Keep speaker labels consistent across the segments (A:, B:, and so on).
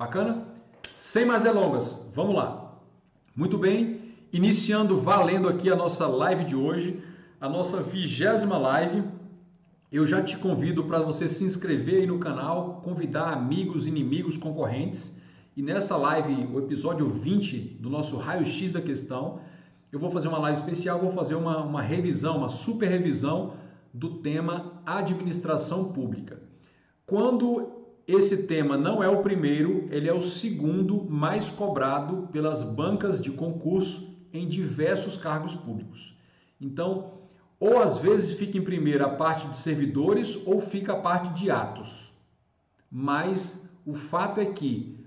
A: Bacana? Sem mais delongas, vamos lá. Muito bem, iniciando valendo aqui a nossa live de hoje, a nossa 20ª live. Eu já te convido para você se inscrever aí no canal, convidar amigos, inimigos, concorrentes. E nessa live, o episódio 20 do nosso raio-x da questão, eu vou fazer uma live especial, vou fazer uma revisão, uma super revisão do tema administração pública. Quando esse tema não é o primeiro, ele é o segundo mais cobrado pelas bancas de concurso em diversos cargos públicos. Então, ou às vezes fica em primeiro a parte de servidores ou fica a parte de atos. Mas o fato é que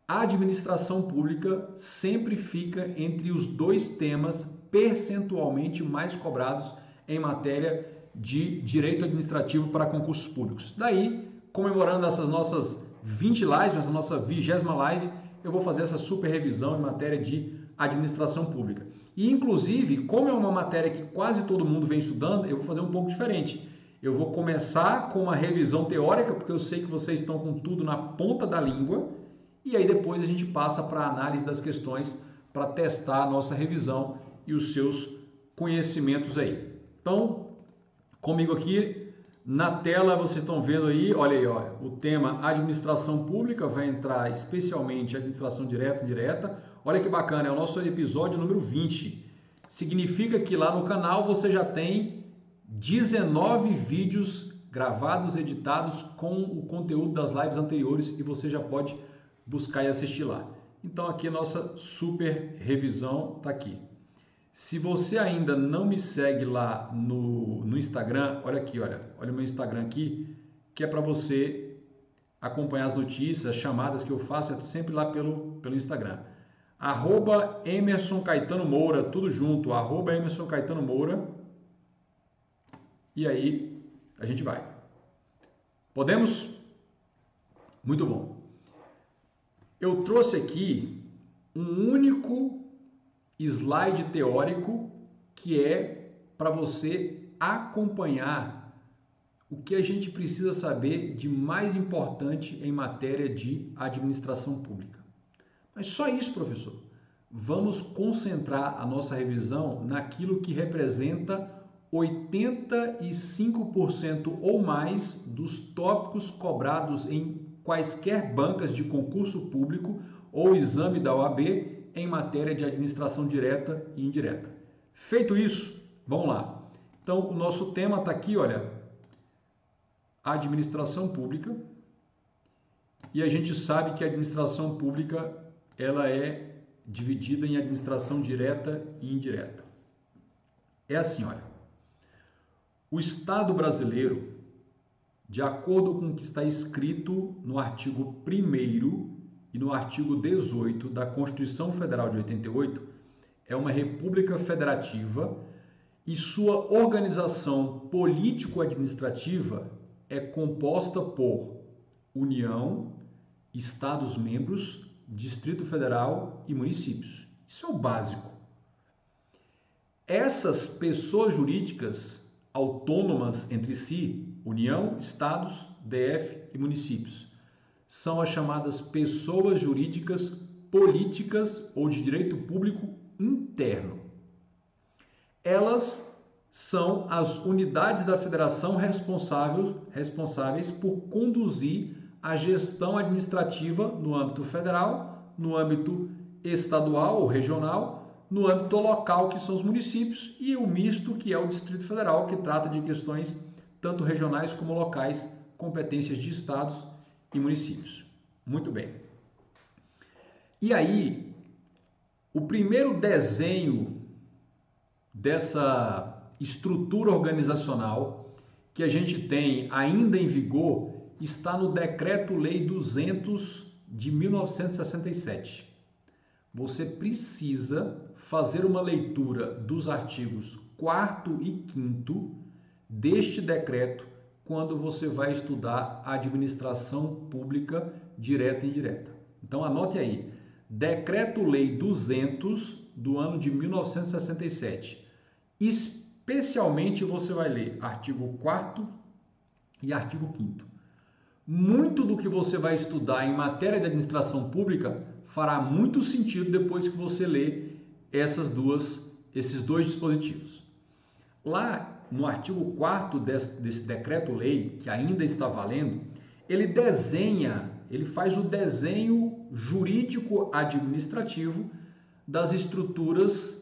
A: a administração pública sempre fica entre os dois temas percentualmente mais cobrados em matéria de direito administrativo para concursos públicos. Daí, comemorando essas nossas 20 lives, essa nossa 20ª live, eu vou fazer essa super revisão em matéria de administração pública. E, inclusive, como é uma matéria que quase todo mundo vem estudando, eu vou fazer um pouco diferente. Eu vou começar com uma revisão teórica, porque eu sei que vocês estão com tudo na ponta da língua, e aí depois a gente passa para a análise das questões para testar a nossa revisão e os seus conhecimentos aí. Então, comigo aqui na tela vocês estão vendo aí, olha aí, ó, o tema administração pública vai entrar especialmente administração direta e indireta. Olha que bacana, é o nosso episódio número 20. Significa que lá no canal você já tem 19 vídeos gravados, editados com o conteúdo das lives anteriores e você já pode buscar e assistir lá. Então aqui a nossa super revisão está aqui. Se você ainda não me segue lá no Instagram, olha aqui, olha o meu Instagram aqui, que é para você acompanhar as notícias, as chamadas que eu faço, é sempre lá pelo Instagram. @EmersonCaetanoMoura, tudo junto, @EmersonCaetanoMoura. E aí a gente vai. Podemos? Muito bom. Eu trouxe aqui um único slide teórico que é para você acompanhar o que a gente precisa saber de mais importante em matéria de administração pública. Mas só isso, professor. Vamos concentrar a nossa revisão naquilo que representa 85% ou mais dos tópicos cobrados em quaisquer bancas de concurso público ou exame da OAB em matéria de administração direta e indireta. Feito isso, vamos lá. Então, o nosso tema está aqui, olha, administração pública. E a gente sabe que a administração pública ela é dividida em administração direta e indireta. É assim, olha. O Estado brasileiro, de acordo com o que está escrito no artigo 1º e no artigo 18 da Constituição Federal de 88, é uma república federativa e sua organização político-administrativa é composta por União, Estados-membros, Distrito Federal e municípios. Isso é o básico. Essas pessoas jurídicas autônomas entre si, União, Estados, DF e municípios, são as chamadas pessoas jurídicas políticas ou de direito público interno. Elas são as unidades da federação responsáveis por conduzir a gestão administrativa no âmbito federal, no âmbito estadual ou regional, no âmbito local, que são os municípios, e o misto, que é o Distrito Federal, que trata de questões tanto regionais como locais, competências de estados e municípios. Muito bem. E aí, o primeiro desenho dessa estrutura organizacional que a gente tem ainda em vigor está no Decreto-Lei 200 de 1967. Você precisa fazer uma leitura dos artigos 4º e 5º deste decreto quando você vai estudar a administração pública direta e indireta. Então anote aí, Decreto-Lei 200 do ano de 1967. Especialmente você vai ler artigo 4º e artigo 5º. muito do que você vai estudar em matéria de administração pública fará muito sentido depois que você ler esses dois dispositivos. Lá no artigo 4º desse decreto-lei, que ainda está valendo, ele faz o desenho jurídico-administrativo das estruturas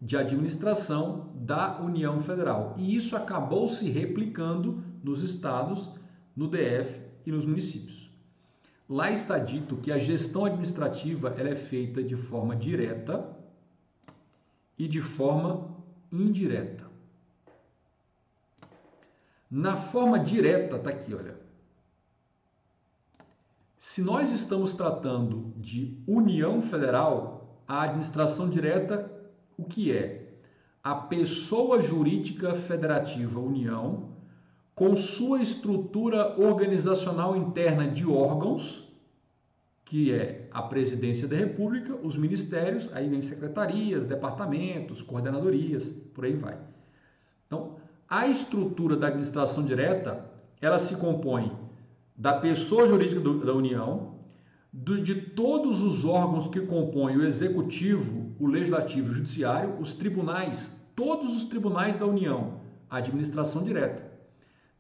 A: de administração da União Federal. E isso acabou se replicando nos estados, no DF e nos municípios. Lá está dito que a gestão administrativa ela é feita de forma direta e de forma indireta. Na forma direta, está aqui, olha. Se nós estamos tratando de União Federal, a administração direta, o que é? A pessoa jurídica federativa União, com sua estrutura organizacional interna de órgãos, que é a Presidência da República, os ministérios, aí vem secretarias, departamentos, coordenadorias, por aí vai. Então, a estrutura da administração direta, ela se compõe da pessoa jurídica da União, de todos os órgãos que compõem o Executivo, o Legislativo e o Judiciário, os tribunais, todos os tribunais da União, a administração direta.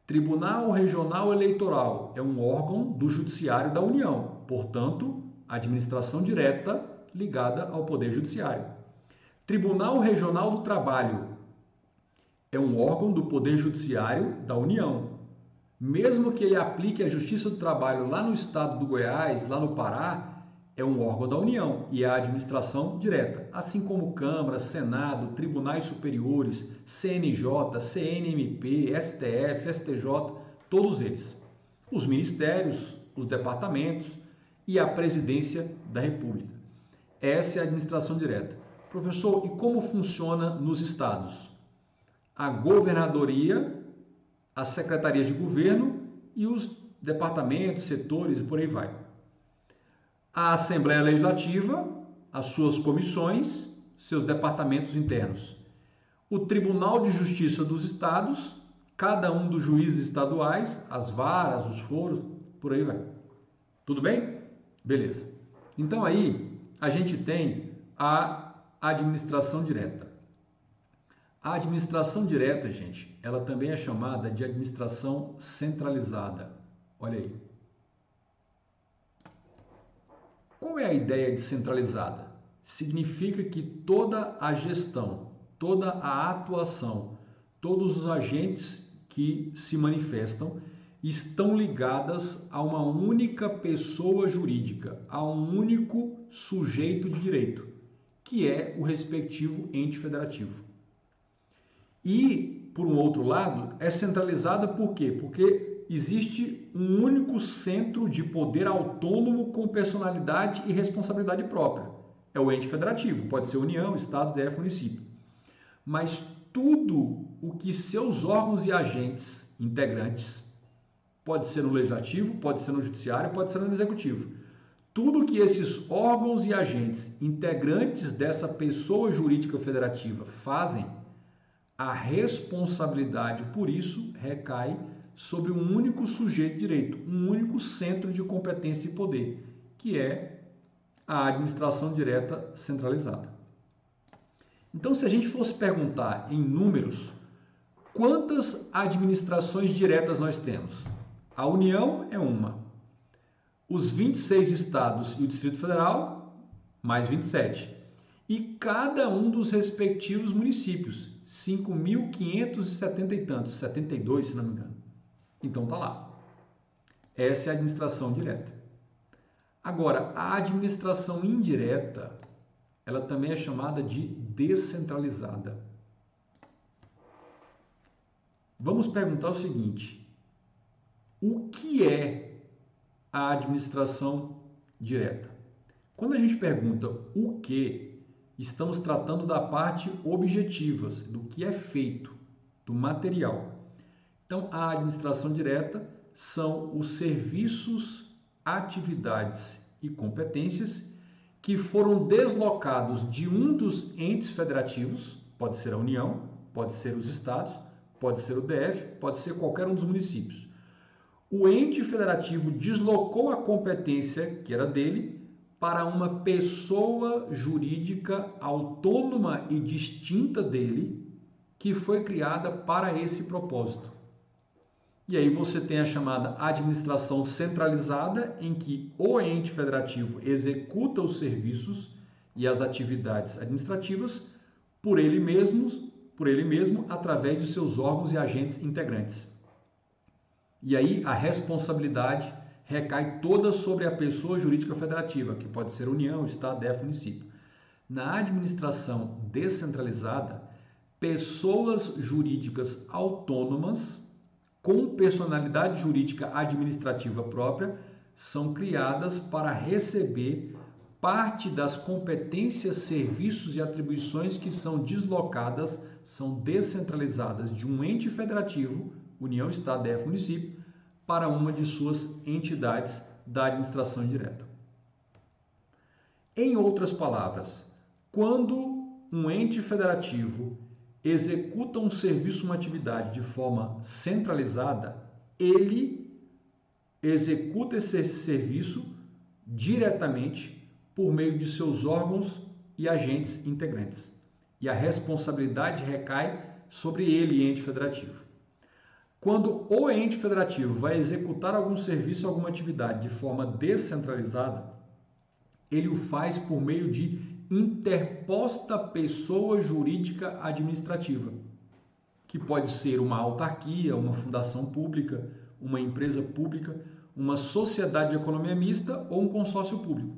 A: Tribunal Regional Eleitoral é um órgão do Judiciário da União, portanto, administração direta ligada ao Poder Judiciário. Tribunal Regional do Trabalho é um órgão do Poder Judiciário da União. Mesmo que ele aplique a Justiça do Trabalho lá no estado do Goiás, lá no Pará, é um órgão da União e é a administração direta, assim como Câmara, Senado, Tribunais Superiores, CNJ, CNMP, STF, STJ, todos eles. Os ministérios, os departamentos e a Presidência da República. Essa é a administração direta. Professor, e como funciona nos estados? A governadoria, as secretarias de governo e os departamentos, setores e por aí vai. A Assembleia Legislativa, as suas comissões, seus departamentos internos. O Tribunal de Justiça dos Estados, cada um dos juízes estaduais, as varas, os foros, por aí vai. Tudo bem? Beleza. Então aí a gente tem a administração direta. A administração direta, gente, ela também é chamada de administração centralizada. Olha aí. Qual é a ideia de centralizada? Significa que toda a gestão, toda a atuação, todos os agentes que se manifestam estão ligadas a uma única pessoa jurídica, a um único sujeito de direito, que é o respectivo ente federativo. E, por um outro lado, é centralizada por quê? Porque existe um único centro de poder autônomo com personalidade e responsabilidade própria. É o ente federativo, pode ser União, Estado, DF, município. Mas tudo o que seus órgãos e agentes integrantes, pode ser no Legislativo, pode ser no Judiciário, pode ser no Executivo. Tudo que esses órgãos e agentes integrantes dessa pessoa jurídica federativa fazem, a responsabilidade por isso recai sobre um único sujeito de direito, um único centro de competência e poder, que é a administração direta centralizada. Então, se a gente fosse perguntar em números, quantas administrações diretas nós temos? A União é uma. Os 26 estados e o Distrito Federal, mais 27. E cada um dos respectivos municípios, 5.570 e tantos, 72, se não me engano. Então tá lá. Essa é a administração direta. Agora, a administração indireta, ela também é chamada de descentralizada. Vamos perguntar o seguinte: o que é a administração direta? Quando a gente pergunta o que, estamos tratando da parte objetiva, do que é feito, do material. Então, a administração direta são os serviços, atividades e competências que foram deslocados de um dos entes federativos, pode ser a União, pode ser os estados, pode ser o DF, pode ser qualquer um dos municípios. o ente federativo deslocou a competência, que era dele, para uma pessoa jurídica autônoma e distinta dele, que foi criada para esse propósito. E aí você tem a chamada administração centralizada, em que o ente federativo executa os serviços e as atividades administrativas por ele mesmo através de seus órgãos e agentes integrantes. E aí a responsabilidade recai toda sobre a pessoa jurídica federativa, que pode ser União, Estado, DF, município. Na administração descentralizada, pessoas jurídicas autônomas com personalidade jurídica administrativa própria são criadas para receber parte das competências, serviços e atribuições que são deslocadas, são descentralizadas de um ente federativo, União, Estado, DF, município, para uma de suas entidades da administração direta. Em outras palavras, quando um ente federativo executa um serviço, uma atividade de forma centralizada, ele executa esse serviço diretamente por meio de seus órgãos e agentes integrantes. E a responsabilidade recai sobre ele, ente federativo. Quando o ente federativo vai executar algum serviço, alguma atividade de forma descentralizada, ele o faz por meio de interposta pessoa jurídica administrativa, que pode ser uma autarquia, uma fundação pública, uma empresa pública, uma sociedade de economia mista ou um consórcio público.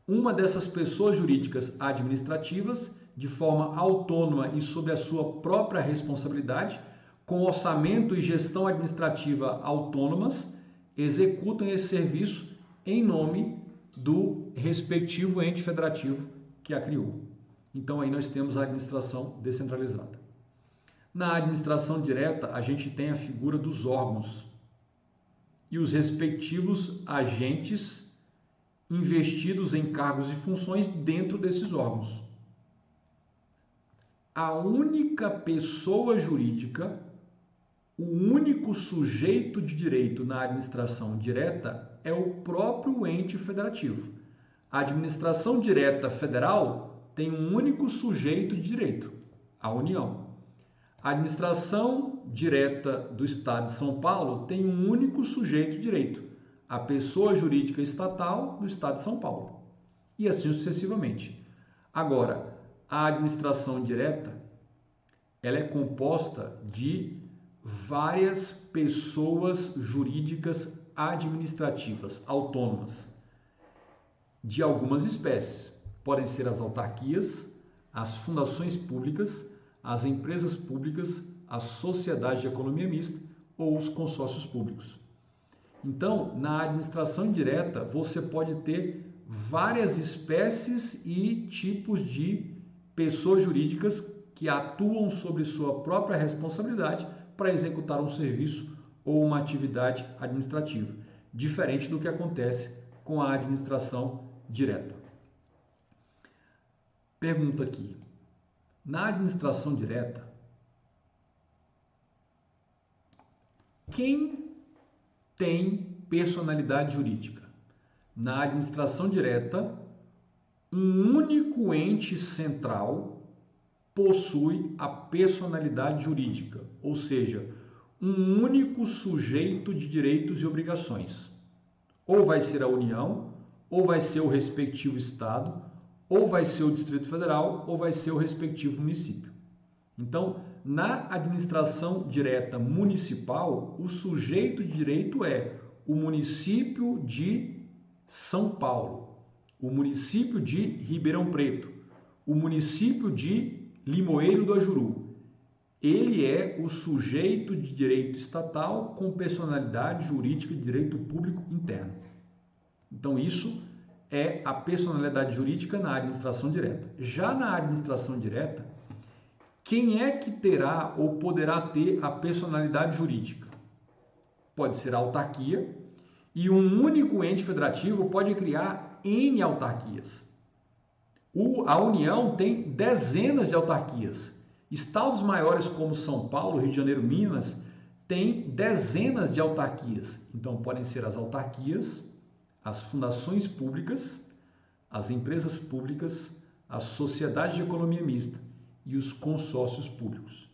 A: Uma dessas pessoas jurídicas administrativas, de forma autônoma e sob a sua própria responsabilidade, com orçamento e gestão administrativa autônomas, executam esse serviço em nome do respectivo ente federativo que a criou. Então aí nós temos a administração descentralizada. Na administração direta, a gente tem a figura dos órgãos e os respectivos agentes investidos em cargos e funções dentro desses órgãos. A única pessoa jurídica, o único sujeito de direito na administração direta é o próprio ente federativo. A administração direta federal tem um único sujeito de direito, a União. A administração direta do Estado de São Paulo tem um único sujeito de direito, a pessoa jurídica estatal do Estado de São Paulo. E assim sucessivamente. Agora, a administração direta, ela é composta de várias pessoas jurídicas administrativas autônomas de algumas espécies. Podem ser as autarquias, as fundações públicas, as empresas públicas, as sociedades de economia mista ou os consórcios públicos. Então, na administração direta, você pode ter várias espécies e tipos de pessoas jurídicas que atuam sobre sua própria responsabilidade para executar um serviço ou uma atividade administrativa, diferente do que acontece com a administração direta. Pergunta aqui: na administração direta, quem tem personalidade jurídica? Na administração direta, um único ente central possui a personalidade jurídica, ou seja, um único sujeito de direitos e obrigações. Ou vai ser a União, ou vai ser o respectivo Estado, ou vai ser o Distrito Federal, ou vai ser o respectivo município. Então, na administração direta municipal, o sujeito de direito é o município de São Paulo, o município de Ribeirão Preto, o município de Limoeiro do Ajuru. Ele é o sujeito de direito estatal com personalidade jurídica de direito público interno. Então, isso é a personalidade jurídica na administração direta. Já na administração direta, quem é que terá ou poderá ter a personalidade jurídica? Pode ser a autarquia, e um único ente federativo pode criar N autarquias. A União tem dezenas de autarquias. Estados maiores como São Paulo, Rio de Janeiro, Minas, tem dezenas de autarquias. Então, podem ser as autarquias, as fundações públicas, as empresas públicas, as sociedades de economia mista e os consórcios públicos.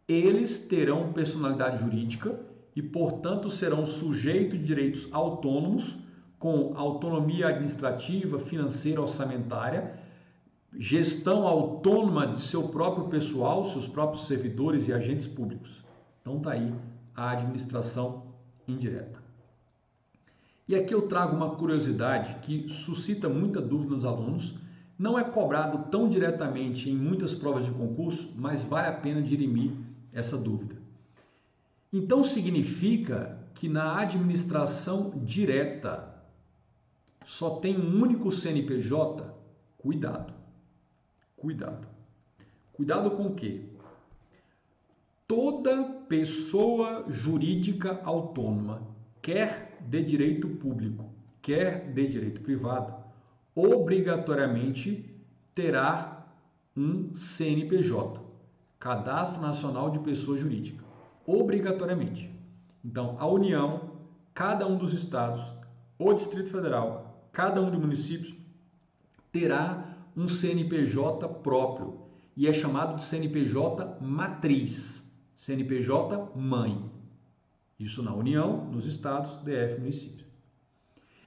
A: Eles terão personalidade jurídica e, portanto, serão sujeitos de direitos autônomos, com autonomia administrativa, financeira, orçamentária, gestão autônoma de seu próprio pessoal, seus próprios servidores e agentes públicos. Então está aí a administração indireta. E aqui eu trago uma curiosidade que suscita muita dúvida nos alunos. Não é cobrado tão diretamente em muitas provas de concurso, mas vale a pena dirimir essa dúvida. Então significa que na administração direta só tem um único CNPJ? Cuidado. Cuidado com o quê? Toda pessoa jurídica autônoma, quer de direito público, quer de direito privado, obrigatoriamente terá um CNPJ, Cadastro Nacional de Pessoa Jurídica, obrigatoriamente. Então, a União, cada um dos estados, o Distrito Federal, cada um dos municípios terá um CNPJ próprio e é chamado de CNPJ matriz, CNPJ mãe. Isso na União, nos estados, DF, municípios.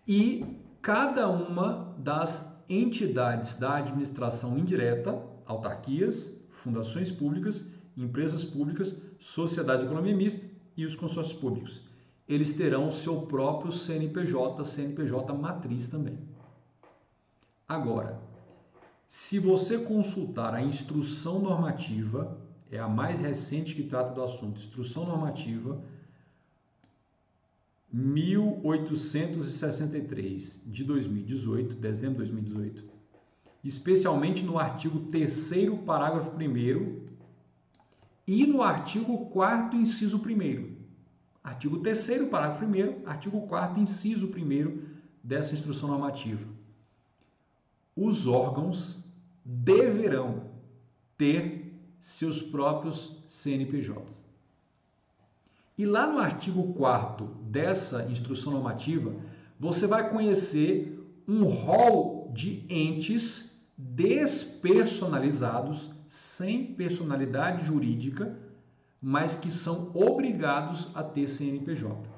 A: E cada uma das entidades da administração indireta, autarquias, fundações públicas, empresas públicas, sociedade de economia mista e os consórcios públicos. Eles terão o seu próprio CNPJ, CNPJ matriz também. Agora, se você consultar a instrução normativa, é a mais recente que trata do assunto, instrução normativa 1863 de 2018, dezembro de 2018, especialmente no artigo 3º, parágrafo 1º e no artigo 4º, inciso 1º. Artigo 3º, parágrafo 1º, artigo 4º, inciso 1º dessa instrução normativa. Os órgãos deverão ter seus próprios CNPJs. E lá no artigo 4º dessa instrução normativa, você vai conhecer um rol de entes despersonalizados, sem personalidade jurídica, mas que são obrigados a ter CNPJ.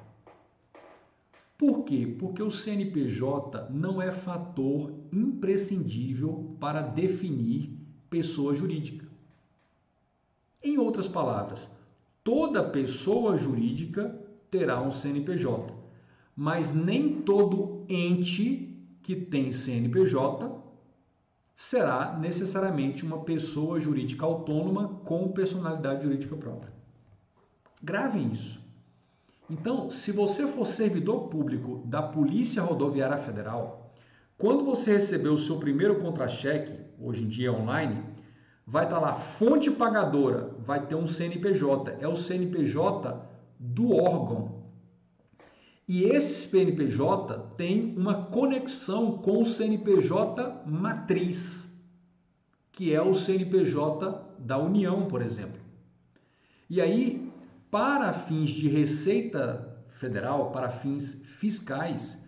A: Por quê? Porque o CNPJ não é fator imprescindível para definir pessoa jurídica. Em outras palavras, toda pessoa jurídica terá um CNPJ, mas nem todo ente que tem CNPJ será necessariamente uma pessoa jurídica autônoma com personalidade jurídica própria. Gravem isso. Então, se você for servidor público da Polícia Rodoviária Federal, quando você receber o seu primeiro contra-cheque, hoje em dia online, vai estar lá, fonte pagadora, vai ter um CNPJ, é o CNPJ do órgão. E esse CNPJ tem uma conexão com o CNPJ matriz, que é o CNPJ da União, por exemplo. E aí, para fins de Receita Federal, para fins fiscais,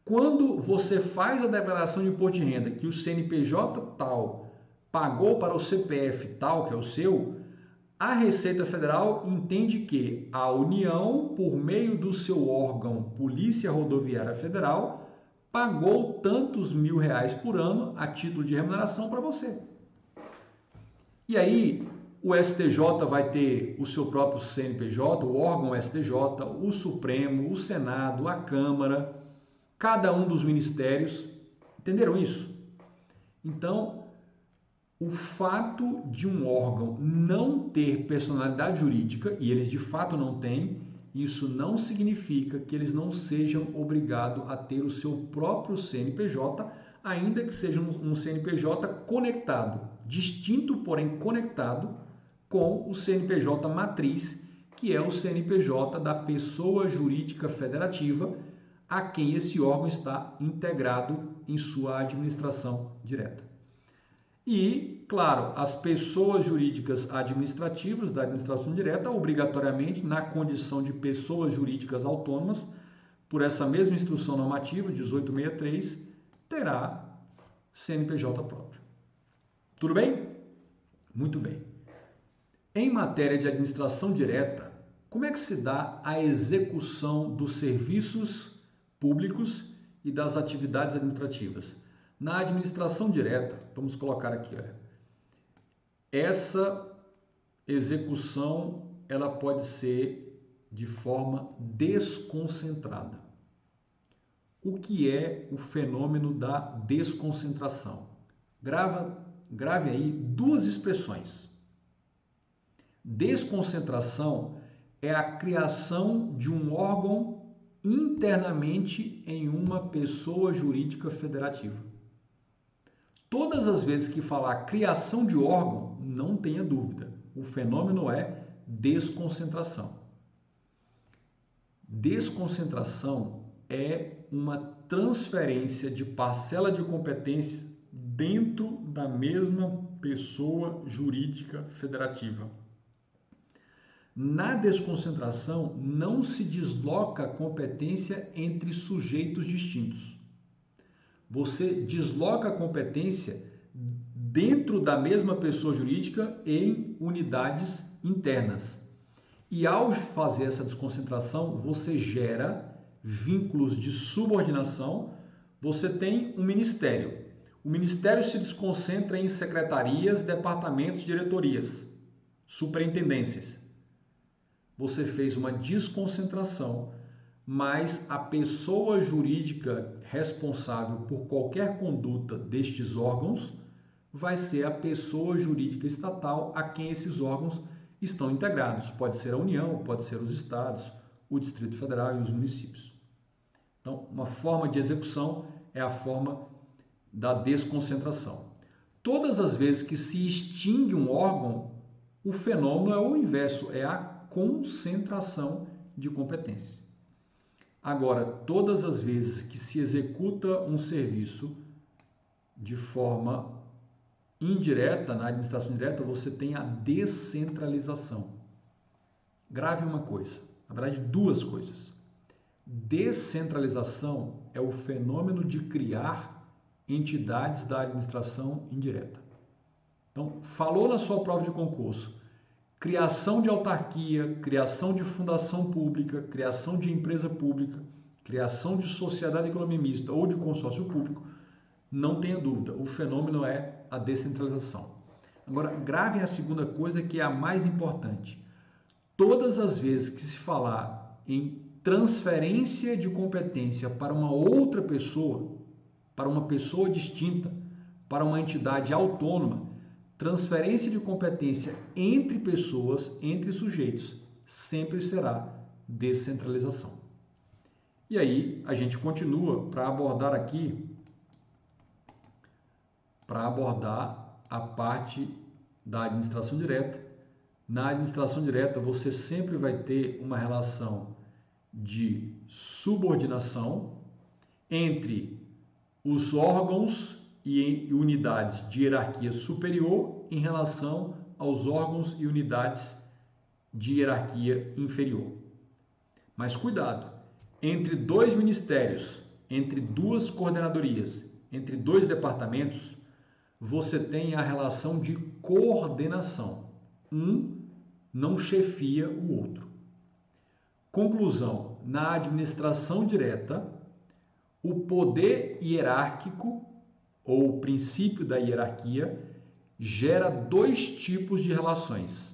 A: quando você faz a declaração de imposto de renda que o CNPJ tal pagou para o CPF tal, que é o seu, a Receita Federal entende que a União, por meio do seu órgão Polícia Rodoviária Federal, pagou tantos R$1.000 por ano a título de remuneração para você. E aí, o STJ vai ter o seu próprio CNPJ, o órgão STJ, o Supremo, o Senado, a Câmara, cada um dos ministérios. Entenderam isso? Então, o fato de um órgão não ter personalidade jurídica, e eles de fato não têm, isso não significa que eles não sejam obrigados a ter o seu próprio CNPJ, ainda que seja um CNPJ conectado, distinto, porém conectado com o CNPJ matriz, que é o CNPJ da pessoa jurídica federativa, a quem esse órgão está integrado em sua administração direta. E, claro, as pessoas jurídicas administrativas da administração direta, obrigatoriamente, na condição de pessoas jurídicas autônomas, por essa mesma instrução normativa, 1863, terá CNPJ próprio. Tudo bem? Muito bem. Em matéria de administração direta, como é que se dá a execução dos serviços públicos e das atividades administrativas? Na administração direta, vamos colocar aqui, olha, essa execução ela pode ser de forma desconcentrada. O que é o fenômeno da desconcentração? Grave aí duas expressões. Desconcentração é a criação de um órgão internamente em uma pessoa jurídica federativa. Todas as vezes que falar criação de órgão, não tenha dúvida, o fenômeno é desconcentração. Desconcentração é uma transferência de parcela de competência dentro da mesma pessoa jurídica federativa. Na desconcentração, não se desloca a competência entre sujeitos distintos. Você desloca a competência dentro da mesma pessoa jurídica em unidades internas. E ao fazer essa desconcentração, você gera vínculos de subordinação. Você tem um ministério. O ministério se desconcentra em secretarias, departamentos, diretorias, superintendências. Você fez uma desconcentração, mas a pessoa jurídica responsável por qualquer conduta destes órgãos vai ser a pessoa jurídica estatal a quem esses órgãos estão integrados. Pode ser a União, pode ser os estados, o Distrito Federal e os municípios. Então, uma forma de execução é a forma da desconcentração. Todas as vezes que se extingue um órgão, o fenômeno é o inverso, é a concentração de competência. Agora, todas as vezes que se executa um serviço de forma indireta, na administração direta, você tem a descentralização. Grave uma coisa, na verdade duas coisas. Descentralização é o fenômeno de criar entidades da administração indireta. Então, falou na sua prova de concurso, criação de autarquia, criação de fundação pública, criação de empresa pública, criação de sociedade de economia mista ou de consórcio público, não tenha dúvida, o fenômeno é a descentralização. Agora, gravem a segunda coisa, que é a mais importante. Todas as vezes que se falar em transferência de competência para uma outra pessoa, para uma pessoa distinta, para uma entidade autônoma, transferência de competência entre pessoas, entre sujeitos, sempre será descentralização. E aí a gente continua para abordar aqui, a parte da administração direta. Na administração direta, você sempre vai ter uma relação de subordinação entre os órgãos e unidades de hierarquia superior em relação aos órgãos e unidades de hierarquia inferior. Mas cuidado, entre dois ministérios, entre duas coordenadorias, entre dois departamentos, você tem a relação de coordenação. Um não chefia o outro. Conclusão: na administração direta, o poder hierárquico, ou o princípio da hierarquia, gera dois tipos de relações.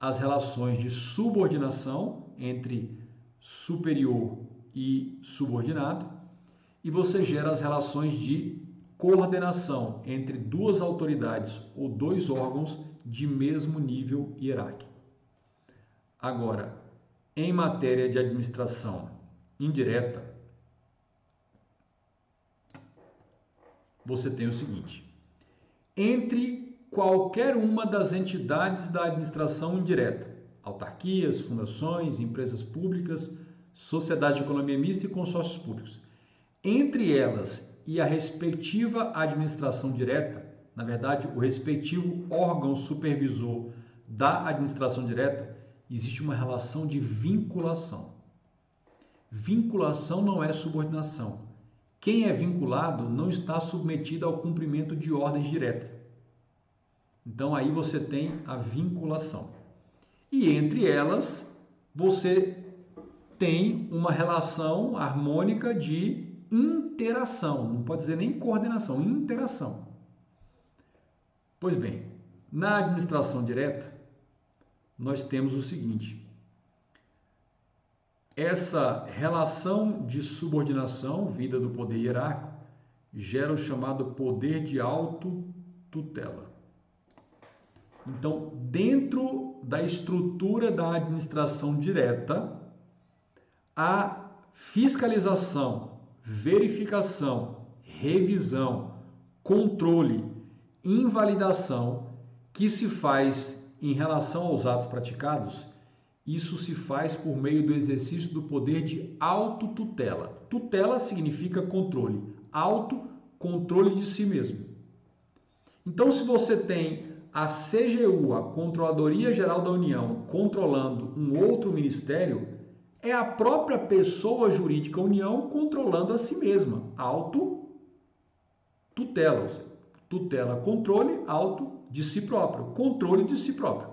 A: As relações de subordinação entre superior e subordinado, e você gera as relações de coordenação entre duas autoridades ou dois órgãos de mesmo nível hierárquico. Agora, em matéria de administração indireta, você tem o seguinte: entre qualquer uma das entidades da administração indireta, autarquias, fundações, empresas públicas, sociedade de economia mista e consórcios públicos, entre elas e a respectiva administração direta, na verdade, o respectivo órgão supervisor da administração direta, existe uma relação de vinculação. Vinculação não é subordinação. Quem é vinculado não está submetido ao cumprimento de ordens diretas. Então aí você tem a vinculação. E entre elas, você tem uma relação harmônica de interação. Não pode dizer nem coordenação, interação. Pois bem, na administração direta, nós temos o seguinte: essa relação de subordinação vinda do poder hierárquico gera o chamado poder de autotutela. Então, dentro da estrutura da administração direta, a fiscalização, verificação, revisão, controle, invalidação que se faz em relação aos atos praticados, isso se faz por meio do exercício do poder de autotutela. Tutela significa controle, autocontrole de si mesmo. Então, se você tem a CGU, a Controladoria Geral da União, controlando um outro ministério, é a própria pessoa jurídica União controlando a si mesma. Autotutela, ou seja, tutela, controle, auto de si próprio, controle de si próprio.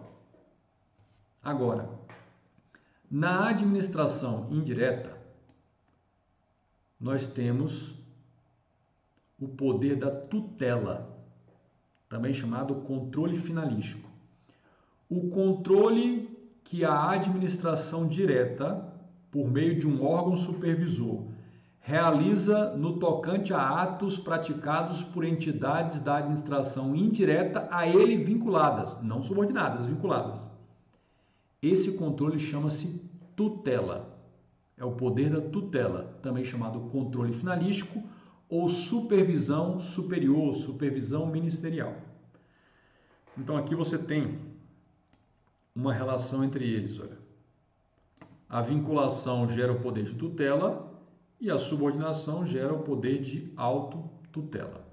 A: Agora, na administração indireta, nós temos o poder da tutela, também chamado controle finalístico. O controle que a administração direta, por meio de um órgão supervisor, realiza no tocante a atos praticados por entidades da administração indireta a ele vinculadas, não subordinadas, vinculadas. Esse controle chama-se tutela. É o poder da tutela, também chamado controle finalístico ou supervisão superior, supervisão ministerial. Então aqui você tem uma relação entre eles, olha. A vinculação gera o poder de tutela e a subordinação gera o poder de autotutela.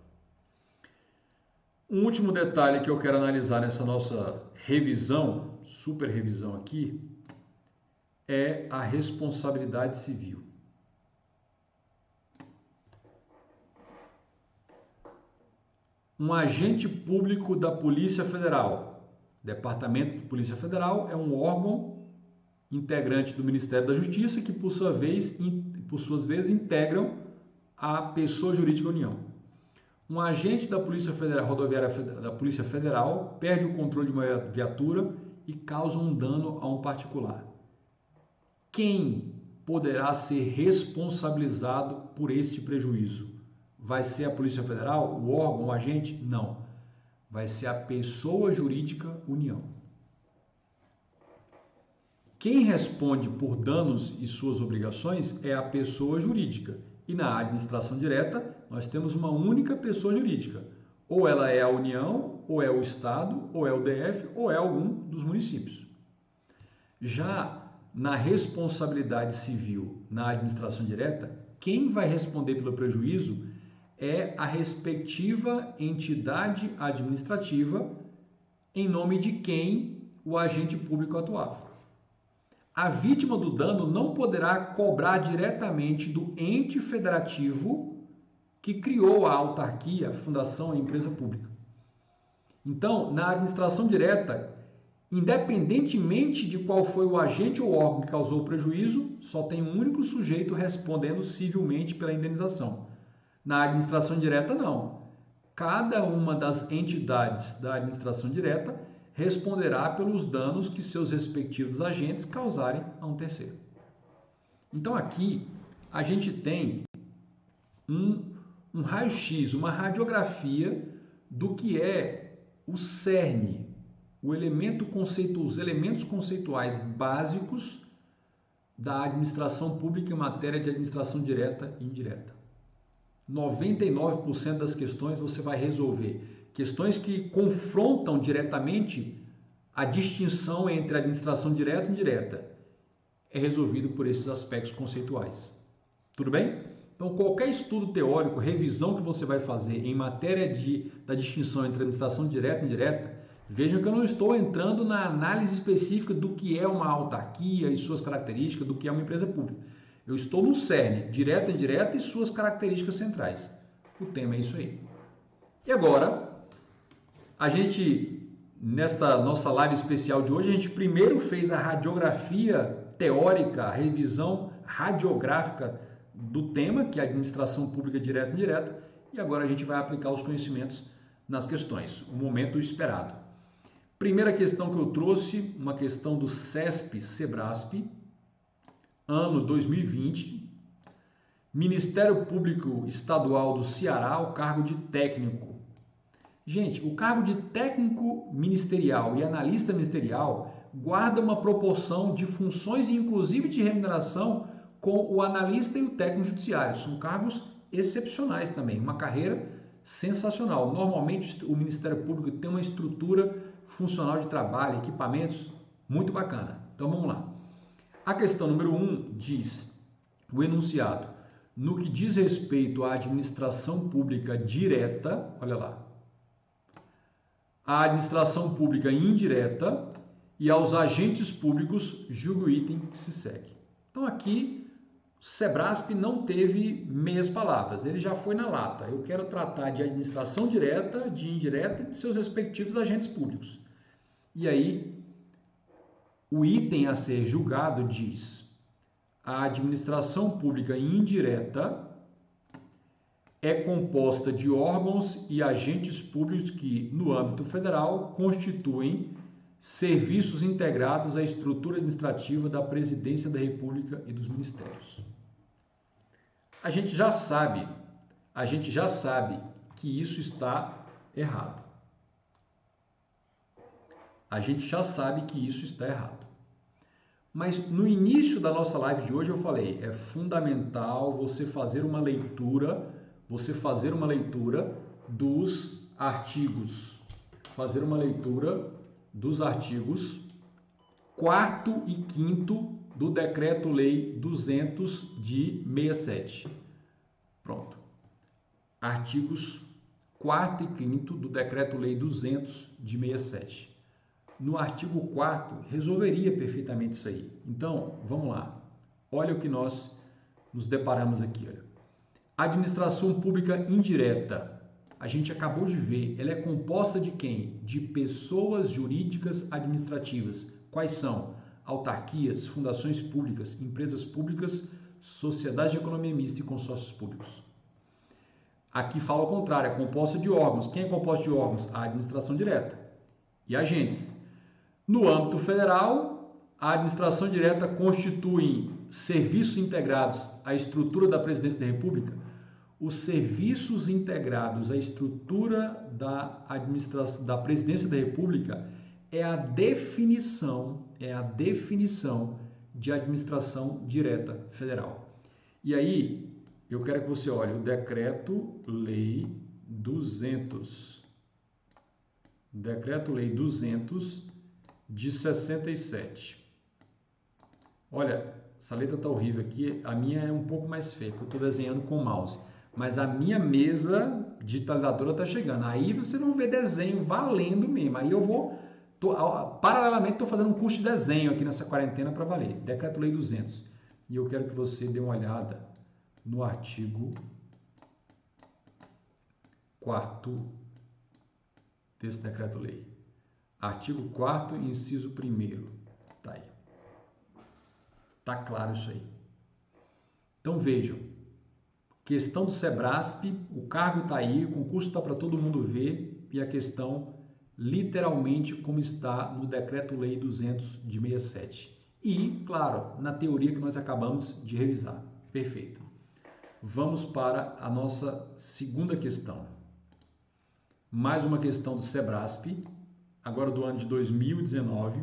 A: Um último detalhe que eu quero analisar nessa nossa revisão, super revisão aqui, é a responsabilidade civil. Um agente público da Polícia Federal, Departamento de Polícia Federal, é um órgão integrante do Ministério da Justiça que, por suas vezes, integram a pessoa jurídica União. Um agente da Polícia Federal, rodoviária da Polícia Federal, perde o controle de uma viatura e causa um dano a um particular. Quem poderá ser responsabilizado por este prejuízo? Vai ser a Polícia Federal, o órgão, o agente? Não. Vai ser a pessoa jurídica União. Quem responde por danos e suas obrigações é a pessoa jurídica. E na administração direta, nós temos uma única pessoa jurídica. Ou ela é a União, ou é o Estado, ou é o DF, ou é algum dos municípios. Já na responsabilidade civil, na administração direta, quem vai responder pelo prejuízo é a respectiva entidade administrativa em nome de quem o agente público atuava. A vítima do dano não poderá cobrar diretamente do ente federativo que criou a autarquia, a fundação, a empresa pública. Então, na administração direta, independentemente de qual foi o agente ou órgão que causou o prejuízo, só tem um único sujeito respondendo civilmente pela indenização. Na administração direta, não. Cada uma das entidades da administração direta responderá pelos danos que seus respectivos agentes causarem a um terceiro. Então aqui a gente tem um raio-x, uma radiografia do que é o cerne, os elementos conceituais básicos da administração pública em matéria de administração direta e indireta. 99% das questões você vai resolver. Questões que confrontam diretamente a distinção entre administração direta e indireta. É resolvido por esses aspectos conceituais. Tudo bem? Então, Então, qualquer estudo teórico, revisão que você vai fazer em matéria da distinção entre administração direta e indireta, vejam que eu não estou entrando na análise específica do que é uma autarquia e suas características, do que é uma empresa pública. Eu estou no cerne, direta e indireta e suas características centrais. O tema é isso aí. E agora, a gente, nesta nossa live especial de hoje, a gente primeiro fez a radiografia teórica, a revisão radiográfica do tema, que é a administração pública direta e indireta, e agora a gente vai aplicar os conhecimentos nas questões, o momento esperado. Primeira questão que eu trouxe, uma questão do CESP-SEBRASP, ano 2020, Ministério Público Estadual do Ceará, o cargo de técnico. Gente, o cargo de técnico ministerial e analista ministerial guarda uma proporção de funções e inclusive de remuneração com o analista e o técnico judiciário. São cargos excepcionais também, uma carreira sensacional. Normalmente o Ministério Público tem uma estrutura funcional de trabalho, equipamentos, muito bacana. Então vamos lá. A questão número 1 diz, o enunciado, no que diz respeito à administração pública direta, olha lá, à administração pública indireta e aos agentes públicos, julgue o item que se segue. Então aqui SEBRASP não teve meias palavras, ele já foi na lata. Eu quero tratar de administração direta, de indireta e de seus respectivos agentes públicos. E aí, o item a ser julgado diz: a administração pública indireta é composta de órgãos e agentes públicos que, no âmbito federal, constituem serviços integrados à estrutura administrativa da Presidência da República e dos Ministérios. A gente já sabe que isso está errado. A gente já sabe que isso está errado. Mas no início da nossa live de hoje eu falei, é fundamental você fazer uma leitura dos artigos, 4º e 5º do Decreto-Lei 200 de 67. Pronto. Artigos 4º e 5º do Decreto-Lei 200 de 67. No artigo 4º, resolveria perfeitamente isso aí. Então, vamos lá. Olha o que nós nos deparamos aqui. Olha. Administração pública indireta. A gente acabou de ver, ela é composta de quem? De pessoas jurídicas administrativas. Quais são? Autarquias, fundações públicas, empresas públicas, sociedades de economia mista e consórcios públicos. Aqui fala ao contrário, é composta de órgãos. Quem é composto de órgãos? A administração direta e agentes. No âmbito federal, a administração direta constitui serviços integrados à estrutura da Presidência da República. Os serviços integrados à estrutura da Presidência da República é a definição de administração direta federal. E aí, eu quero que você olhe o Decreto-Lei 200. Decreto-Lei 200 de 67. Olha, essa letra está horrível aqui. A minha é um pouco mais feia, porque eu estou desenhando com o mouse. Mas a minha mesa digitalizadora está chegando. Aí você não vê desenho valendo mesmo. Aí eu vou... paralelamente, estou fazendo um curso de desenho aqui nessa quarentena para valer. Decreto-Lei 200. E eu quero que você dê uma olhada no artigo 4º desse Decreto-Lei. Artigo 4º, inciso 1º. Tá aí. Tá claro isso aí. Então vejam. Questão do SEBRASP, o cargo está aí, o concurso está para todo mundo ver e a questão literalmente como está no Decreto-Lei 200 de 67. E, claro, na teoria que nós acabamos de revisar. Perfeito. Vamos para a nossa segunda questão. Mais uma questão do SEBRASP, agora do ano de 2019.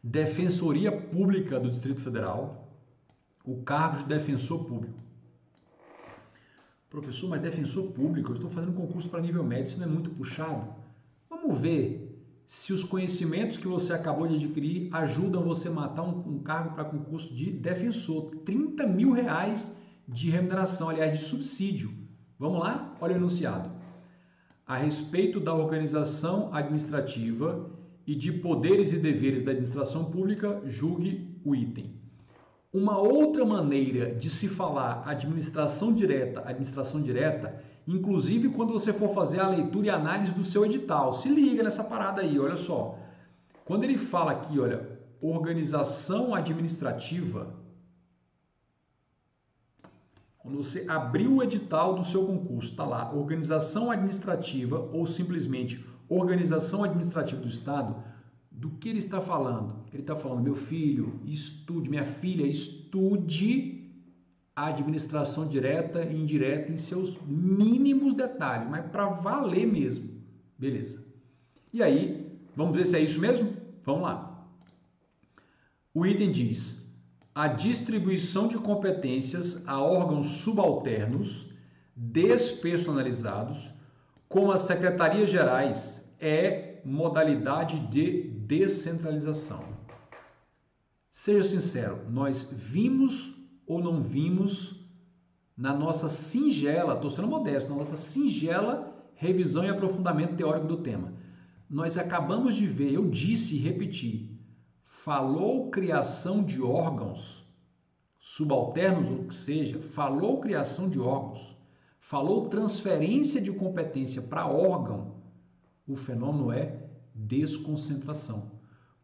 A: Defensoria Pública do Distrito Federal, o cargo de defensor público. Professor, mas defensor público, eu estou fazendo concurso para nível médio, isso não é muito puxado? Vamos ver se os conhecimentos que você acabou de adquirir ajudam você a matar um cargo para concurso de defensor. R$30 mil de remuneração, aliás, de subsídio. Vamos lá? Olha o enunciado. A respeito da organização administrativa e de poderes e deveres da administração pública, julgue o item. Uma outra maneira de se falar administração direta, inclusive quando você for fazer a leitura e análise do seu edital, se liga nessa parada aí, olha só. Quando ele fala aqui, olha, organização administrativa, quando você abriu o edital do seu concurso, está lá, organização administrativa ou simplesmente organização administrativa do Estado, do que ele está falando? Ele está falando, meu filho, estude, minha filha, estude a administração direta e indireta em seus mínimos detalhes, mas para valer mesmo. Beleza. E aí, vamos ver se é isso mesmo? Vamos lá. O item diz: a distribuição de competências a órgãos subalternos despersonalizados, como as secretarias gerais, é modalidade de descentralização. Seja sincero, nós vimos ou não vimos na nossa singela, estou sendo modesto, na nossa singela revisão e aprofundamento teórico do tema. Nós acabamos de ver, eu disse e repeti, falou criação de órgãos subalternos, ou o que seja, falou criação de órgãos, falou transferência de competência para órgão, o fenômeno é desconcentração.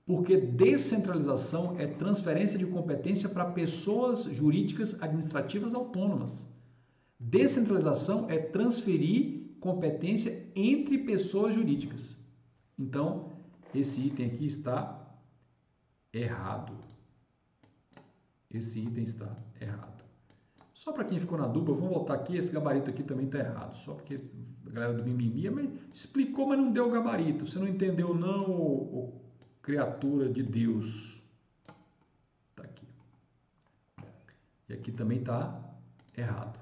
A: Porque descentralização é transferência de competência para pessoas jurídicas administrativas autônomas. Descentralização é transferir competência entre pessoas jurídicas. Então, esse item aqui está errado. Esse item está errado. Só para quem ficou na dúvida, vamos voltar aqui, esse gabarito aqui também está errado. Só porque a galera do mimimi, mas explicou, mas não deu o gabarito. Você não entendeu não, ô criatura de Deus. Está aqui. E aqui também está errado.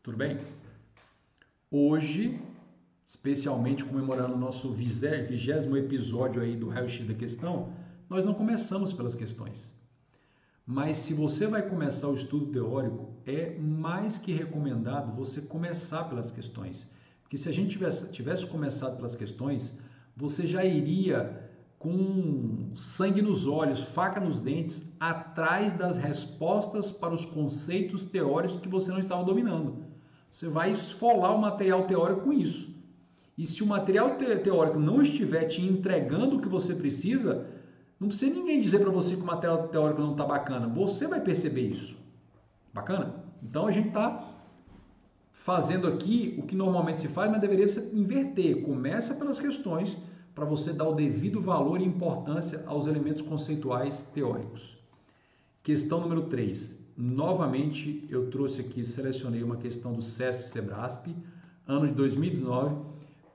A: Tudo bem? Hoje, especialmente comemorando o nosso 20º episódio aí do raio-x da questão, nós não começamos pelas questões. Mas se você vai começar o estudo teórico, é mais que recomendado você começar pelas questões. Porque se a gente tivesse começado pelas questões, você já iria com sangue nos olhos, faca nos dentes, atrás das respostas para os conceitos teóricos que você não estava dominando. Você vai esfolar o material teórico com isso. E se o material teórico não estiver te entregando o que você precisa, não precisa ninguém dizer para você que o material teórico não está bacana. Você vai perceber isso. Bacana? Então a gente está fazendo aqui o que normalmente se faz, mas deveria ser inverter. Começa pelas questões para você dar o devido valor e importância aos elementos conceituais teóricos. Questão número 3. Novamente eu trouxe aqui, selecionei uma questão do CESP-Sebrasp, ano de 2019,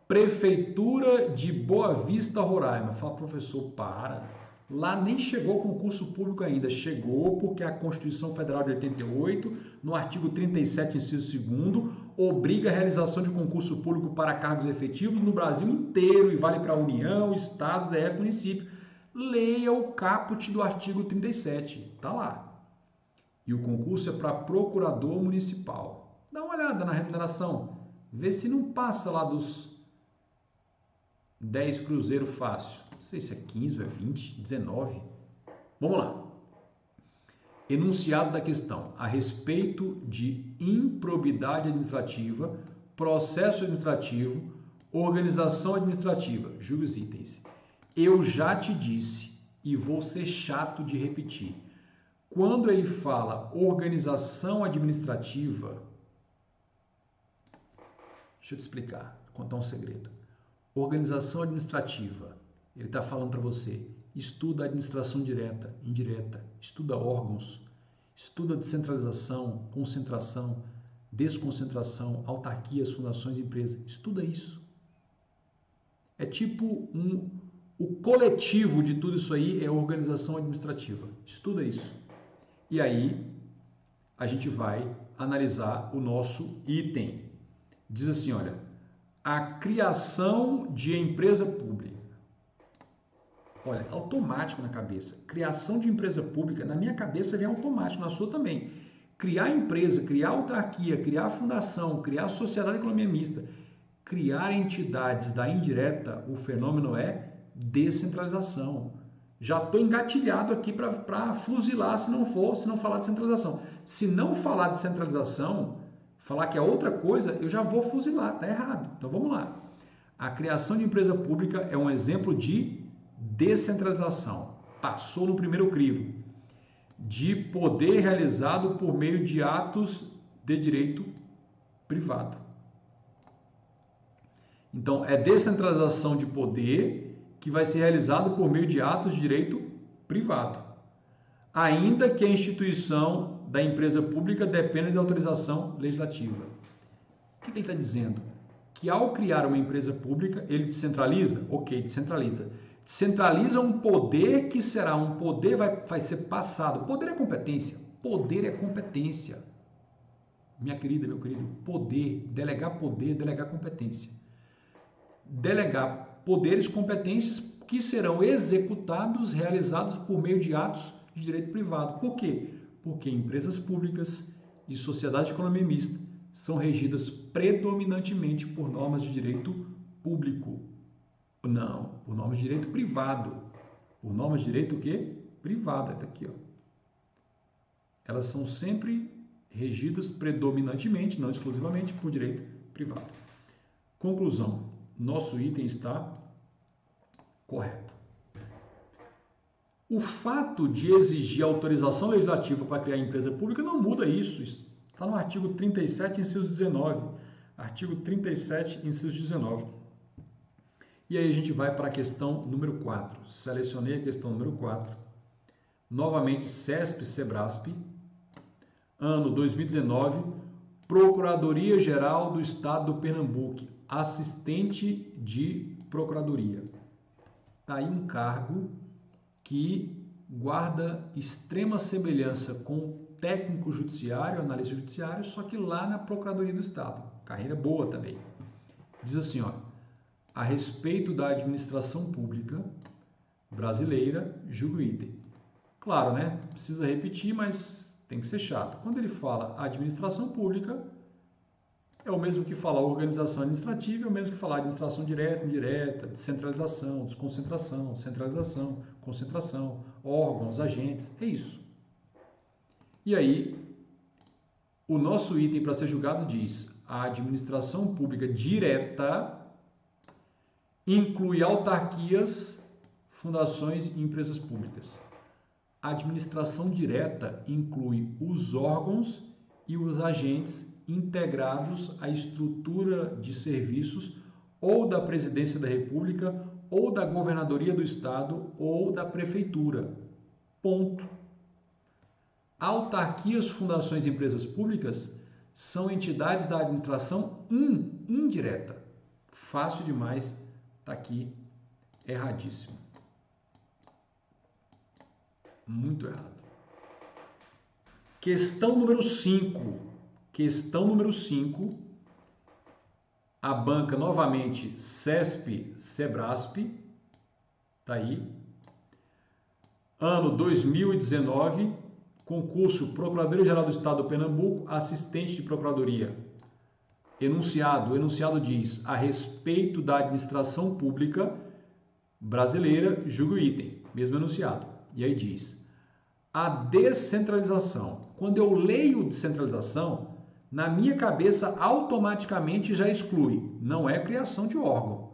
A: Prefeitura de Boa Vista, Roraima. Fala, professor, para. Lá nem chegou concurso público ainda. Chegou porque a Constituição Federal de 88, no artigo 37, inciso 2º, obriga a realização de concurso público para cargos efetivos no Brasil inteiro e vale para a União, Estados, DF, município. Leia o caput do artigo 37. Está lá. E o concurso é para procurador municipal. Dá uma olhada na remuneração. Vê se não passa lá dos 10 cruzeiro fácil. Não sei se é 15 ou é 20, 19. Vamos lá. Enunciado da questão. A respeito de improbidade administrativa, processo administrativo, organização administrativa. Julgue os itens. Eu já te disse e vou ser chato de repetir. Quando ele fala organização administrativa, deixa eu te explicar, contar um segredo. Organização administrativa, ele está falando para você, estuda a administração direta, indireta, estuda órgãos, estuda descentralização, concentração, desconcentração, autarquias, fundações, empresas, estuda isso. É tipo o coletivo de tudo isso aí é a organização administrativa, estuda isso. E aí, a gente vai analisar o nosso item. Diz assim, olha, a criação de empresa pública. Olha, automático na cabeça. Criação de empresa pública, na minha cabeça vem automático, na sua também. Criar empresa, criar autarquia, criar fundação, criar sociedade de economia mista, criar entidades da indireta, o fenômeno é descentralização. Já estou engatilhado aqui para fuzilar se não falar de centralização. Se não falar de centralização, falar que é outra coisa, eu já vou fuzilar, está errado. Então vamos lá. A criação de empresa pública é um exemplo de descentralização. Passou no primeiro crivo. De poder realizado por meio de atos de direito privado. Então, é descentralização de poder que vai ser realizado por meio de atos de direito privado. Ainda que a instituição da empresa pública dependa de autorização legislativa. O que ele está dizendo? Que ao criar uma empresa pública, ele descentraliza? Ok, descentraliza. Descentraliza um poder que será um poder, vai ser passado. Poder é competência. Poder é competência. Minha querida, meu querido, poder, delegar competência. Delegar poderes, competências que serão executados, realizados por meio de atos de direito privado. Por quê? Porque empresas públicas e sociedades de economia mista são regidas predominantemente por normas de direito público. Não, por normas de direito privado. Por normas de direito o quê? Privado. Está aqui, ó. Elas são sempre regidas predominantemente, não exclusivamente, por direito privado. Conclusão. Nosso item está correto. O fato de exigir autorização legislativa para criar empresa pública não muda isso. Está no artigo 37, inciso 19. Artigo 37, inciso 19. E aí a gente vai para a questão número 4. Selecionei a questão número 4. Novamente, CESP-SEBRASP, ano 2019, Procuradoria-Geral do Estado do Pernambuco, assistente de procuradoria. Está aí um cargo que guarda extrema semelhança com técnico judiciário, analista judiciário, só que lá na Procuradoria do Estado. Carreira boa também. Diz assim, ó, a respeito da administração pública brasileira, julgo item. Claro, né? Precisa repetir, mas tem que ser chato. Quando ele fala administração pública, é o mesmo que falar organização administrativa, é o mesmo que falar administração direta, indireta, descentralização, desconcentração, centralização, concentração, órgãos, agentes, é isso. E aí, o nosso item para ser julgado diz: a administração pública direta inclui autarquias, fundações e empresas públicas. A administração direta inclui os órgãos e os agentes integrados à estrutura de serviços ou da Presidência da República, ou da Governadoria do Estado, ou da Prefeitura. Ponto. Autarquias, fundações e empresas públicas são entidades da administração indireta. Fácil demais, está aqui, erradíssimo. Muito errado. Questão número 5. Questão número 5. A banca, novamente, CESP-SEBRASP. Está aí. Ano 2019. Concurso Procuradoria-Geral do Estado do Pernambuco, assistente de procuradoria. Enunciado. O enunciado diz: a respeito da administração pública brasileira, julgo o item. Mesmo enunciado. E aí diz: a descentralização. Quando eu leio descentralização, na minha cabeça automaticamente já exclui. Não é criação de órgão.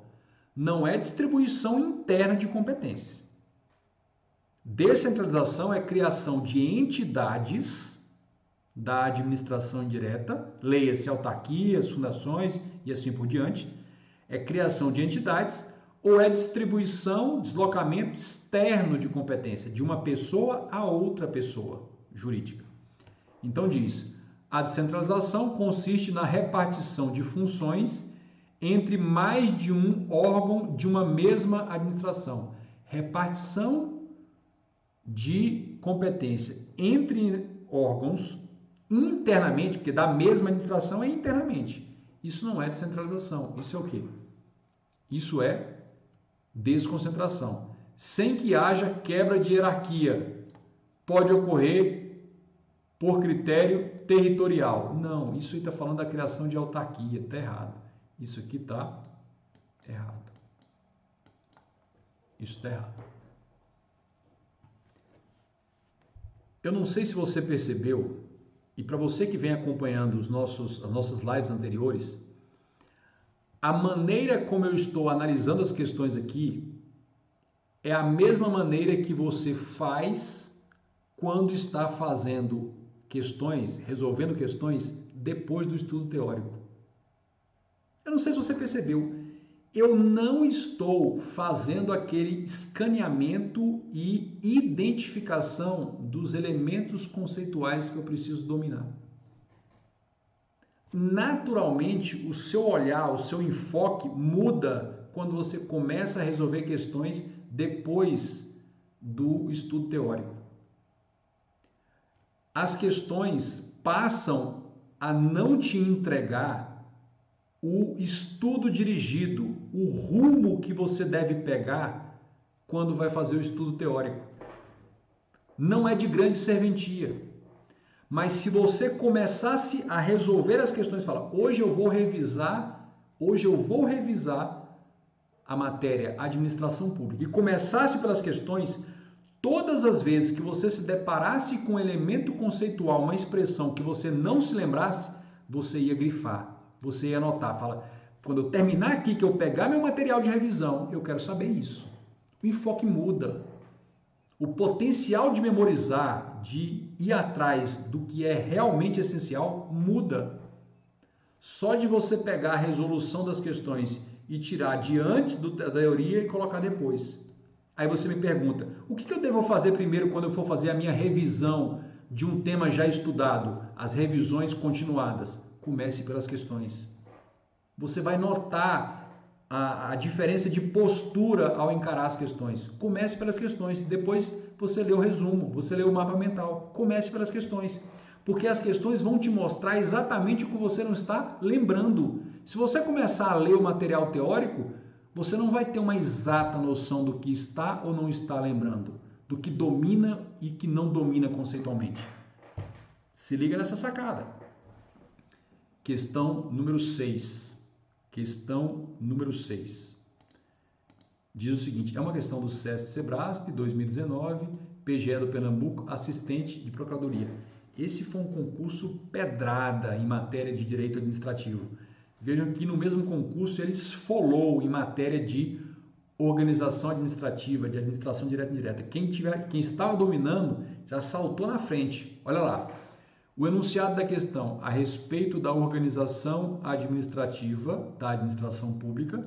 A: Não é distribuição interna de competência. Descentralização é criação de entidades da administração indireta, leia-se autarquias, fundações e assim por diante. É criação de entidades ou é distribuição, deslocamento externo de competência de uma pessoa a outra pessoa jurídica. Então diz: a descentralização consiste na repartição de funções entre mais de um órgão de uma mesma administração. Repartição de competência entre órgãos internamente, porque da mesma administração é internamente. Isso não é descentralização. Isso é o quê? Isso é desconcentração. sem que haja quebra de hierarquia. Pode ocorrer por critério territorial. Não, isso aí está falando da criação de autarquia, está errado. Isso aqui está errado. Isso está errado. Eu não sei se você percebeu, e para você que vem acompanhando as nossas lives anteriores, a maneira como eu estou analisando as questões aqui é a mesma maneira que você faz quando está fazendo questões, resolvendo questões depois do estudo teórico. Eu não sei se você percebeu, eu não estou fazendo aquele escaneamento e identificação dos elementos conceituais que eu preciso dominar. Naturalmente, o seu olhar, o seu enfoque muda quando você começa a resolver questões depois do estudo teórico. As questões passam a não te entregar o estudo dirigido, o rumo que você deve pegar quando vai fazer o estudo teórico. Não é de grande serventia. Mas se você começasse a resolver as questões, fala, hoje eu vou revisar a matéria administração pública, e começasse pelas questões, todas as vezes que você se deparasse com um elemento conceitual, uma expressão que você não se lembrasse, você ia grifar, você ia anotar, fala, quando eu terminar aqui, que eu pegar meu material de revisão, eu quero saber isso. O enfoque muda. O potencial de memorizar, de ir atrás do que é realmente essencial, muda. Só de você pegar a resolução das questões e tirar de antes da teoria e colocar depois. Aí você me pergunta, o que eu devo fazer primeiro quando eu for fazer a minha revisão de um tema já estudado, as revisões continuadas? Comece pelas questões. Você vai notar a diferença de postura ao encarar as questões. Comece pelas questões, depois você lê o resumo, você lê o mapa mental. Comece pelas questões, porque as questões vão te mostrar exatamente o que você não está lembrando. Se você começar a ler o material teórico, você não vai ter uma exata noção do que está ou não está lembrando, do que domina e que não domina conceitualmente. Se liga nessa sacada. Questão número 6. Questão número 6. Diz o seguinte, é uma questão do SESC-Sebrasp 2019, PGE do Pernambuco, assistente de procuradoria. Esse foi um concurso pedrada em matéria de direito administrativo. Vejam que no mesmo concurso ele esfolou em matéria de organização administrativa, de administração direta e indireta. Quem estava dominando já saltou na frente. Olha lá. O enunciado da questão a respeito da organização administrativa da administração pública,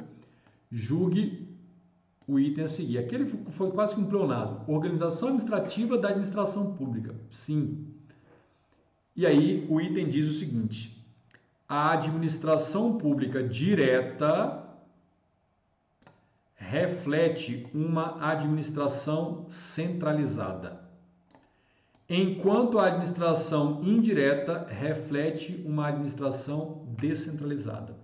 A: julgue o item a seguir. Aquele foi quase que um pleonasmo. Organização administrativa da administração pública. Sim. E aí o item diz o seguinte: a administração pública direta reflete uma administração centralizada, enquanto a administração indireta reflete uma administração descentralizada.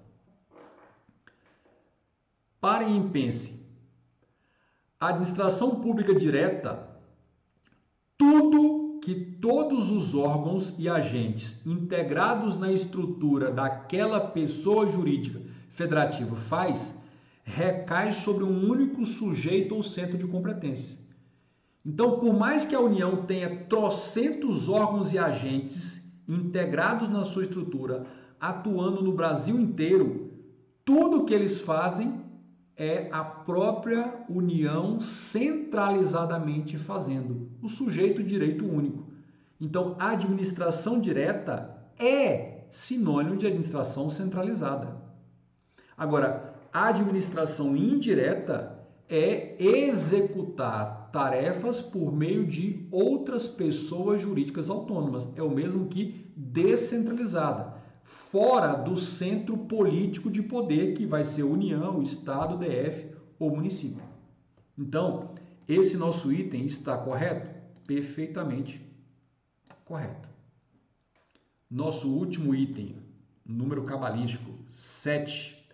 A: Parem e pensem. A administração pública direta, tudo que todos os órgãos e agentes integrados na estrutura daquela pessoa jurídica federativa faz, recai sobre um único sujeito ou centro de competência. Então, por mais que a União tenha trocentos órgãos e agentes integrados na sua estrutura, atuando no Brasil inteiro, tudo que eles fazem é a própria União centralizadamente fazendo, o sujeito direito único. Então, a administração direta é sinônimo de administração centralizada. Agora, a administração indireta é executar tarefas por meio de outras pessoas jurídicas autônomas. É o mesmo que descentralizada, fora do centro político de poder que vai ser União, Estado, DF ou município. Então, esse nosso item está correto? Perfeitamente correto. Nosso último item, número cabalístico 7,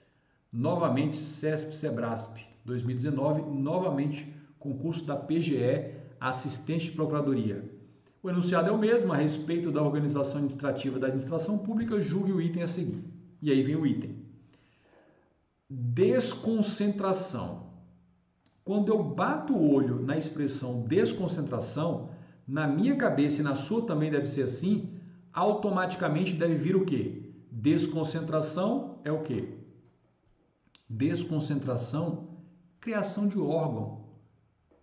A: novamente SESP-Sebrasp 2019, novamente concurso da PGE, assistente de procuradoria. O enunciado é o mesmo, a respeito da organização administrativa da administração pública, julgue o item a seguir. E aí vem o item. Desconcentração. Quando eu bato o olho na expressão desconcentração, na minha cabeça e na sua também deve ser assim, automaticamente deve vir o quê? Desconcentração é o quê? Desconcentração, criação de órgão.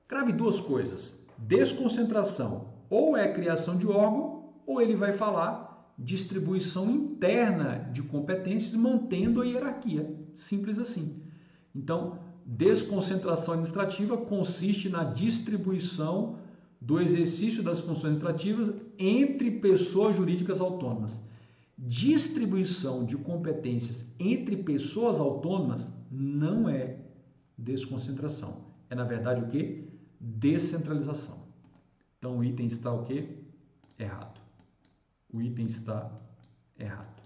A: Grave duas coisas. Desconcentração ou é criação de órgão, ou ele vai falar distribuição interna de competências, mantendo a hierarquia. Simples assim. Então, desconcentração administrativa consiste na distribuição do exercício das funções administrativas entre pessoas jurídicas autônomas. Distribuição de competências entre pessoas autônomas não é desconcentração. É, na verdade, o quê? Descentralização. Então, o item está o quê? Errado. O item está errado.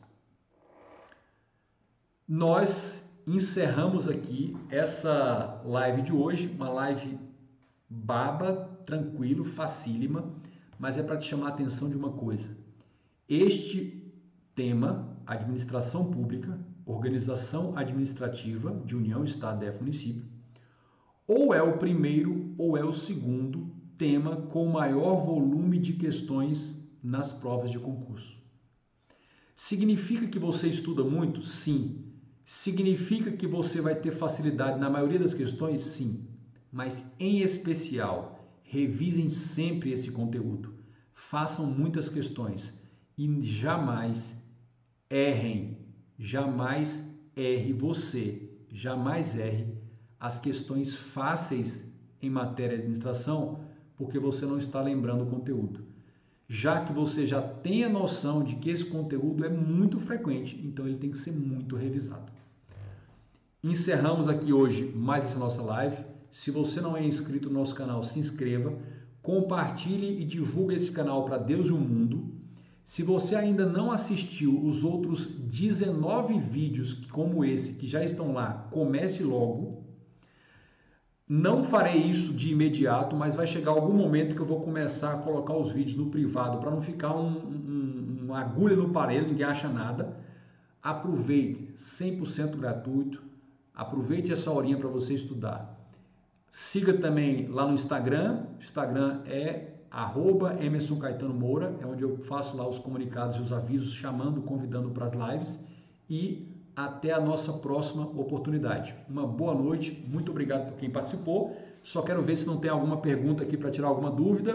A: Nós encerramos aqui essa live de hoje, uma live baba, tranquilo, facílima, mas é para te chamar a atenção de uma coisa. Este tema, administração pública, organização administrativa de União, Estado, DF, município, ou é o primeiro ou é o segundo tema com maior volume de questões nas provas de concurso. Significa que você estuda muito? Sim. Significa que você vai ter facilidade na maioria das questões? Sim. Mas, em especial, revisem sempre esse conteúdo. Façam muitas questões e jamais errem. Jamais erre você. Jamais erre as questões fáceis em matéria de administração, porque você não está lembrando o conteúdo. Já que você já tem a noção de que esse conteúdo é muito frequente, então ele tem que ser muito revisado. Encerramos aqui hoje mais essa nossa live. Se você não é inscrito no nosso canal, se inscreva, compartilhe e divulgue esse canal para Deus e o mundo. Se você ainda não assistiu os outros 19 vídeos como esse que já estão lá, comece logo. Não farei isso de imediato, mas vai chegar algum momento que eu vou começar a colocar os vídeos no privado para não ficar uma agulha no parede, ninguém acha nada. Aproveite, 100% gratuito. Aproveite essa horinha para você estudar. Siga também lá no Instagram. O Instagram é @EmersonCaetanoMoura, é onde eu faço lá os comunicados e os avisos, chamando, convidando para as lives. E até a nossa próxima oportunidade. Uma boa noite, muito obrigado por quem participou. Só quero ver se não tem alguma pergunta aqui para tirar alguma dúvida.